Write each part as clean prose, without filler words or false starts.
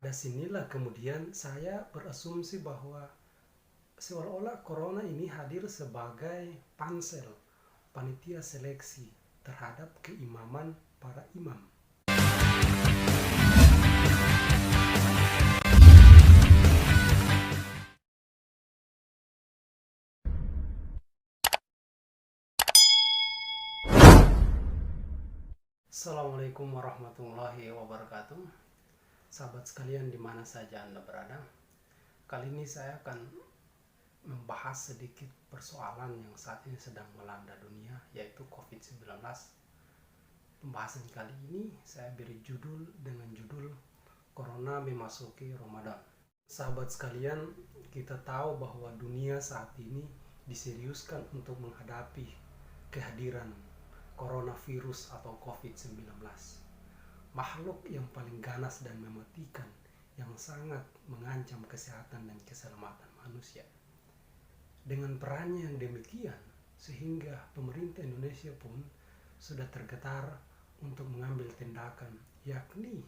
Dari sinilah kemudian saya berasumsi bahwa seolah-olah corona ini hadir sebagai pansel, panitia seleksi terhadap keimaman para imam. Assalamualaikum warahmatullahi wabarakatuh. Sahabat sekalian di mana saja Anda berada. Kali ini saya akan membahas sedikit persoalan yang saat ini sedang melanda dunia, yaitu COVID-19. Pembahasan kali ini saya beri judul dengan judul Corona Memasuki Ramadan. Sahabat sekalian, kita tahu bahwa dunia saat ini diseriuskan untuk menghadapi kehadiran coronavirus atau COVID-19. Makhluk yang paling ganas dan mematikan yang sangat mengancam kesehatan dan keselamatan manusia. Dengan perannya yang demikian, sehingga pemerintah Indonesia pun sudah tergetar untuk mengambil tindakan, yakni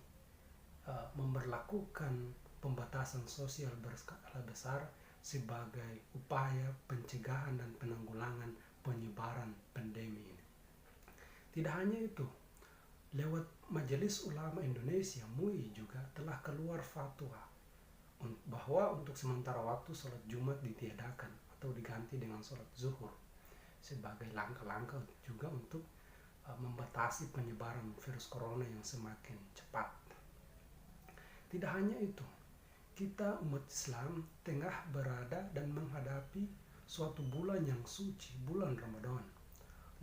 memberlakukan pembatasan sosial berskala besar sebagai upaya pencegahan dan penanggulangan penyebaran pandemi ini. Tidak hanya itu, lewat Majelis Ulama Indonesia MUI juga telah keluar fatwa bahwa untuk sementara waktu sholat Jumat ditiadakan atau diganti dengan sholat zuhur sebagai langkah-langkah juga untuk membatasi penyebaran virus corona yang semakin cepat. Tidak hanya itu, kita umat Islam tengah berada dan menghadapi suatu bulan yang suci, bulan Ramadan.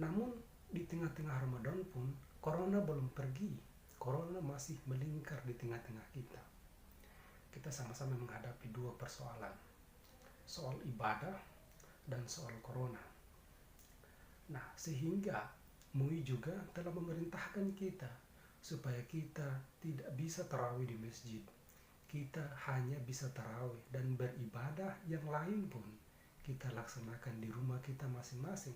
Namun di tengah-tengah Ramadan pun corona belum pergi. Corona masih melingkar di tengah-tengah kita. Kita sama-sama menghadapi dua persoalan, soal ibadah dan soal corona. Nah, sehingga MUI juga telah memerintahkan kita supaya kita tidak bisa tarawih di masjid. Kita hanya bisa tarawih dan beribadah yang lain pun kita laksanakan di rumah kita masing-masing.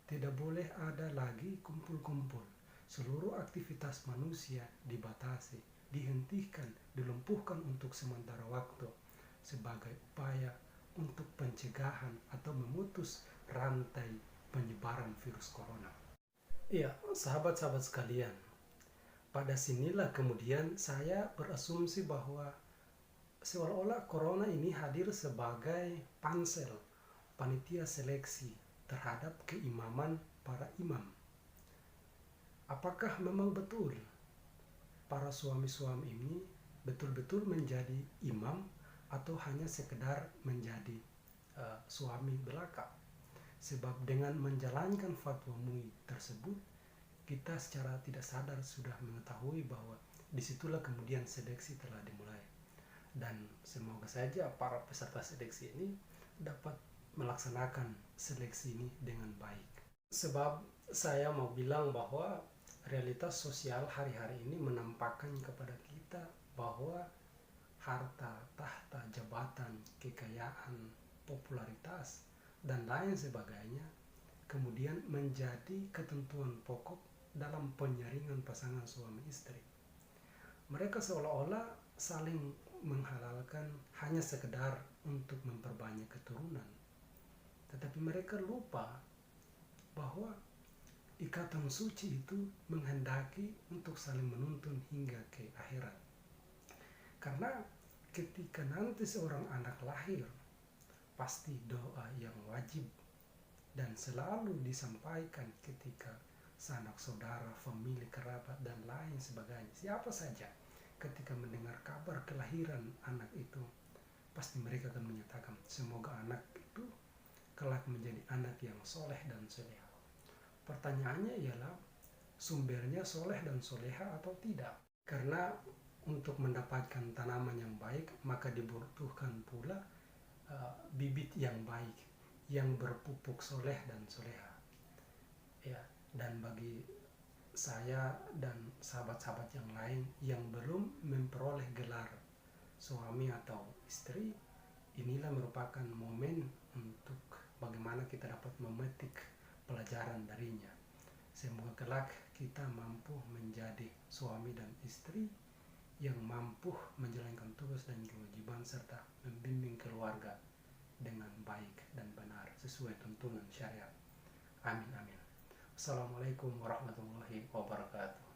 Tidak boleh ada lagi kumpul-kumpul. Seluruh aktivitas manusia dibatasi, dihentikan, dilumpuhkan untuk sementara waktu sebagai upaya untuk pencegahan atau memutus rantai penyebaran virus corona. Iya, sahabat-sahabat sekalian, pada sinilah kemudian saya berasumsi bahwa seolah-olah corona ini hadir sebagai pansel, panitia seleksi terhadap keimaman para imam. Apakah memang betul para suami-suami ini betul-betul menjadi imam atau hanya sekedar menjadi suami belaka? Sebab dengan menjalankan fatwa MUI tersebut, kita secara tidak sadar sudah mengetahui bahwa disitulah kemudian seleksi telah dimulai. Dan semoga saja para peserta seleksi ini dapat melaksanakan seleksi ini dengan baik. Sebab saya mau bilang bahwa realitas sosial hari-hari ini menampakkan kepada kita bahwa harta, tahta, jabatan, kekayaan, popularitas, dan lain sebagainya kemudian menjadi ketentuan pokok dalam penyaringan pasangan suami istri. Mereka seolah-olah saling menghalalkan hanya sekedar untuk memperbanyak keturunan. Tetapi mereka lupa bahwa ikatan suci itu menghendaki untuk saling menuntun hingga ke akhirat. Karena ketika nanti seorang anak lahir, pasti doa yang wajib dan selalu disampaikan ketika sanak saudara, famili, kerabat, dan lain sebagainya. Siapa saja ketika mendengar kabar kelahiran anak itu, pasti mereka akan menyatakan, semoga anak itu kelak menjadi anak yang soleh dan soleha. Pertanyaannya ialah, sumbernya soleh dan soleha atau tidak? Karena untuk mendapatkan tanaman yang baik, maka dibutuhkan pula bibit yang baik, yang berpupuk soleh dan soleha. Ya, dan bagi saya dan sahabat-sahabat yang lain yang belum memperoleh gelar suami atau istri, inilah merupakan momen untuk bagaimana kita dapat memetik pelajaran darinya. Semoga kelak kita mampu menjadi suami dan istri yang mampu menjalankan tugas tugas dan kewajiban serta membimbing keluarga dengan baik dan benar sesuai tuntunan syariat. Amin amin. Assalamualaikum warahmatullahi wabarakatuh.